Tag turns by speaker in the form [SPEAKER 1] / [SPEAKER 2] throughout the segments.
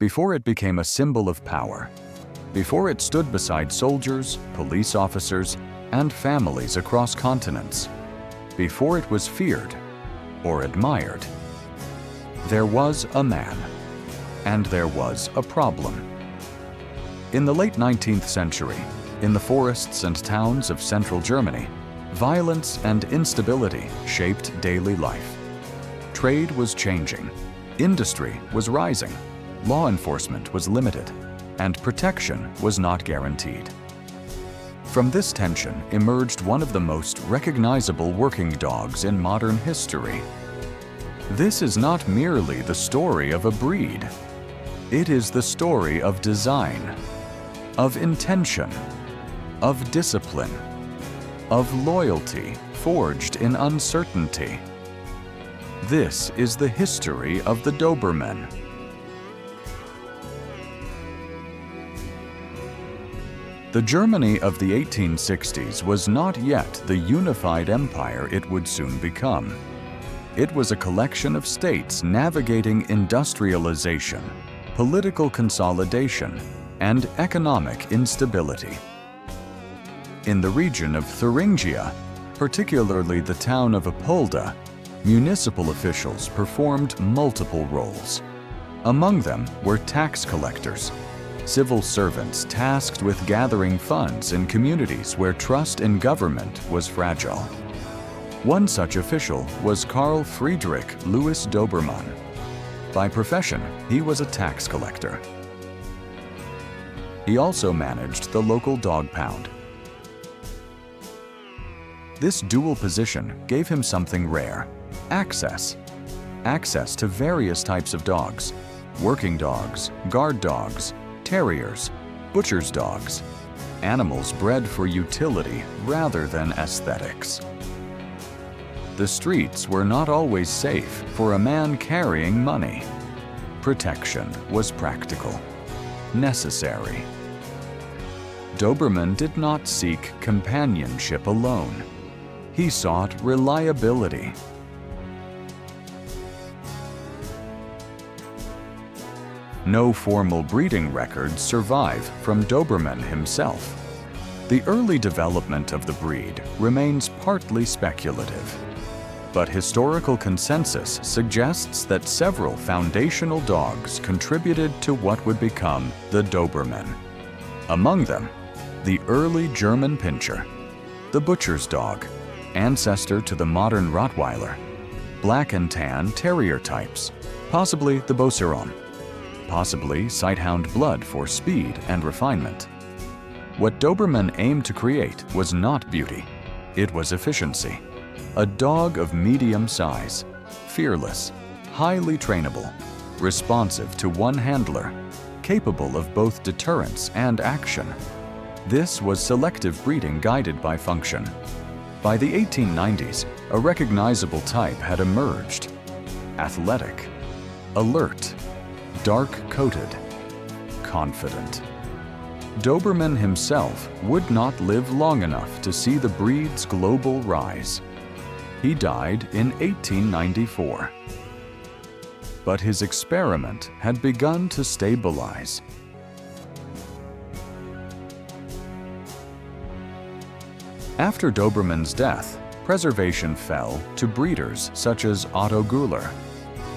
[SPEAKER 1] before it became a symbol of power, before it stood beside soldiers, police officers, and families across continents, before it was feared or admired, there was a man, and there was a problem. In the late 19th century, in the forests and towns of central Germany, violence and instability shaped daily life. Trade was changing, industry was rising, law enforcement was limited, and protection was not guaranteed. From this tension emerged one of the most recognizable working dogs in modern history. This is not merely the story of a breed. It is the story of design, of intention, of discipline, of loyalty forged in uncertainty. This is the history of the Doberman. The Germany of the 1860s was not yet the unified empire it would soon become. It was a collection of states navigating industrialization, political consolidation, and economic instability. In the region of Thuringia, particularly the town of Apolda, municipal officials performed multiple roles. Among them were tax collectors, civil servants tasked with gathering funds in communities where trust in government was fragile. One such official was Carl Friedrich Louis Doberman. By profession, he was a tax collector. He also managed the local dog pound. This dual position gave him something rare: access. Access to various types of dogs: working dogs, guard dogs, terriers, butcher's dogs, animals bred for utility rather than aesthetics. The streets were not always safe for a man carrying money. Protection was practical, necessary. Doberman did not seek companionship alone. He sought reliability. No formal breeding records survive from Doberman himself. The early development of the breed remains partly speculative, but historical consensus suggests that several foundational dogs contributed to what would become the Doberman. Among them, the early German Pinscher, the butcher's dog, ancestor to the modern Rottweiler, black and tan terrier types, possibly the Beauceron, possibly Sighthound blood for speed and refinement. What Doberman aimed to create was not beauty, it was efficiency. A dog of medium size, fearless, highly trainable, responsive to one handler, capable of both deterrence and action. This was selective breeding guided by function. By the 1890s, a recognizable type had emerged: athletic, alert, dark-coated, confident. Doberman himself would not live long enough to see the breed's global rise. He died in 1894. But his experiment had begun to stabilize. After Doberman's death, preservation fell to breeders such as Otto Güler.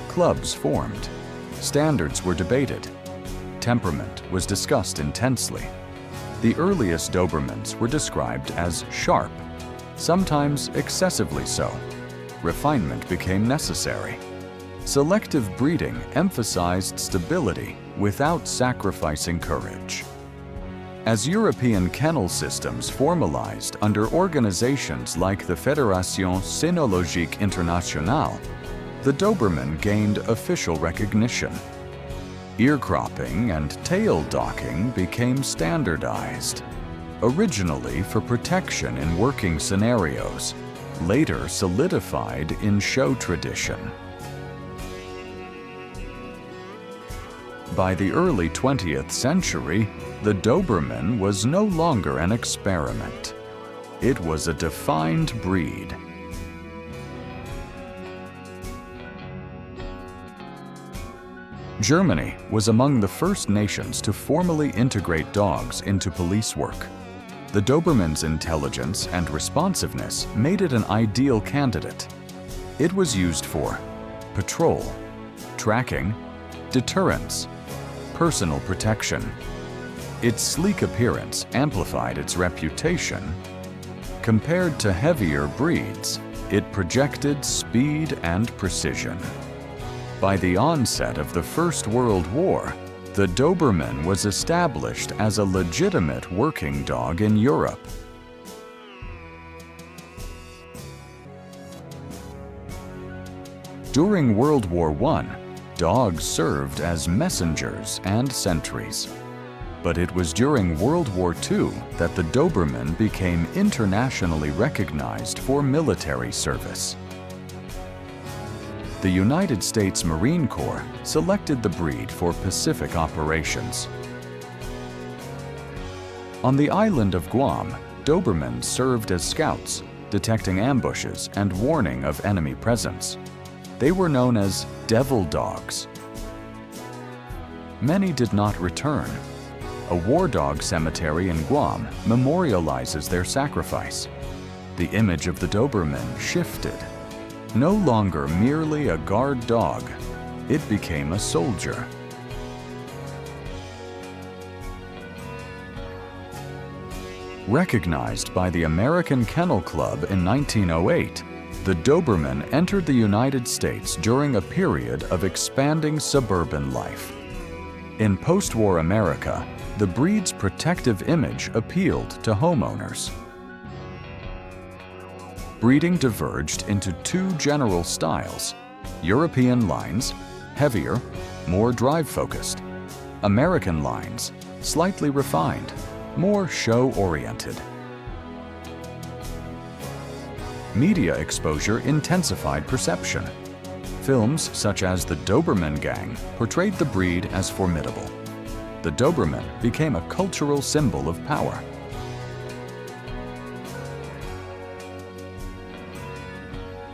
[SPEAKER 1] Clubs formed. Standards were debated. Temperament was discussed intensely. The earliest Dobermans were described as sharp, sometimes excessively so. Refinement became necessary. Selective breeding emphasized stability without sacrificing courage. As European kennel systems formalized under organizations like the Fédération Cynologique Internationale, the Doberman gained official recognition. Ear cropping and tail docking became standardized, originally for protection in working scenarios, later solidified in show tradition. By the early 20th century, the Doberman was no longer an experiment. It was a defined breed. Germany was among the first nations to formally integrate dogs into police work. The Doberman's intelligence and responsiveness made it an ideal candidate. It was used for patrol, tracking, deterrence, personal protection. Its sleek appearance amplified its reputation. Compared to heavier breeds, it projected speed and precision. By the onset of the First World War, the Doberman was established as a legitimate working dog in Europe. During World War I, dogs served as messengers and sentries. But it was during World War II that the Doberman became internationally recognized for military service. The United States Marine Corps selected the breed for Pacific operations. On the island of Guam, Dobermans served as scouts, detecting ambushes and warning of enemy presence. They were known as devil dogs. Many did not return. A war dog cemetery in Guam memorializes their sacrifice. The image of the Doberman shifted. No longer merely a guard dog, it became a soldier. Recognized by the American Kennel Club in 1908, the Doberman entered the United States during a period of expanding suburban life. In post-war America, the breed's protective image appealed to homeowners. Breeding diverged into two general styles: European lines, heavier, more drive-focused; American lines, slightly refined, more show-oriented. Media exposure intensified perception. Films such as The Doberman Gang portrayed the breed as formidable. The Doberman became a cultural symbol of power.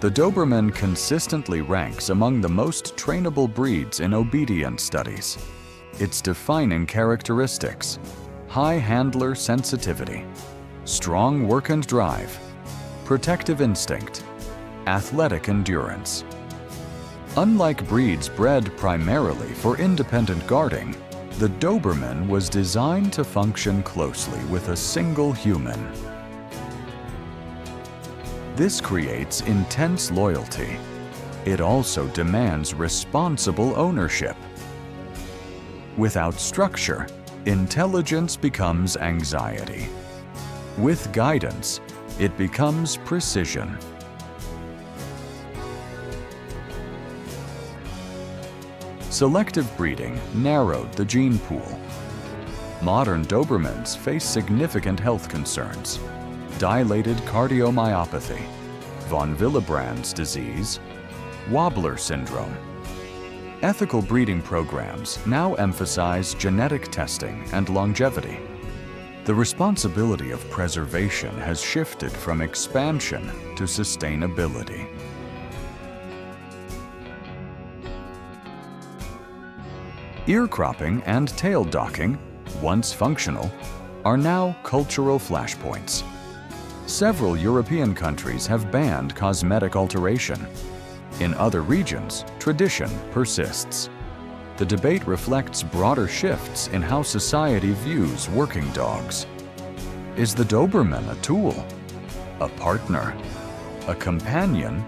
[SPEAKER 1] The Doberman consistently ranks among the most trainable breeds in obedience studies. Its defining characteristics: high handler sensitivity, strong work and drive, protective instinct, athletic endurance. Unlike breeds bred primarily for independent guarding, the Doberman was designed to function closely with a single human. This creates intense loyalty. It also demands responsible ownership. Without structure, intelligence becomes anxiety. With guidance, it becomes precision. Selective breeding narrowed the gene pool. Modern Dobermans face significant health concerns: dilated cardiomyopathy, von Willebrand's disease, Wobbler syndrome. Ethical breeding programs now emphasize genetic testing and longevity. The responsibility of preservation has shifted from expansion to sustainability. Ear cropping and tail docking, once functional, are now cultural flashpoints. Several European countries have banned cosmetic alteration. In other regions, tradition persists. The debate reflects broader shifts in how society views working dogs. Is the Doberman a tool, a partner, a companion?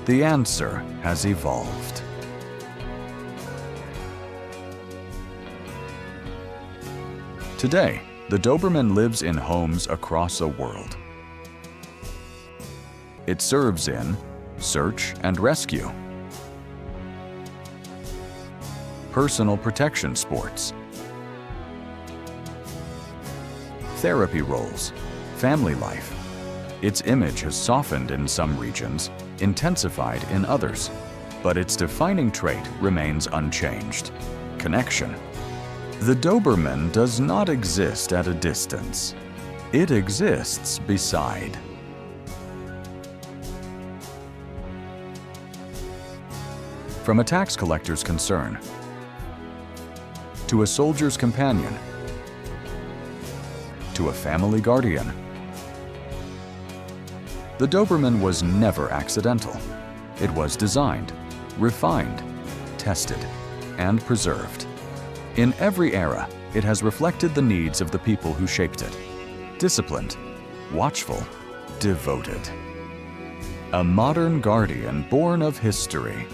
[SPEAKER 1] The answer has evolved. Today, the Doberman lives in homes across the world. It serves in search and rescue, personal protection sports, therapy roles, family life. Its image has softened in some regions, intensified in others, but its defining trait remains unchanged: connection. The Doberman does not exist at a distance. It exists beside. From a tax collector's concern to a soldier's companion to a family guardian, the Doberman was never accidental. It was designed, refined, tested, and preserved. In every era, it has reflected the needs of the people who shaped it. Disciplined, watchful, devoted. A modern guardian born of history.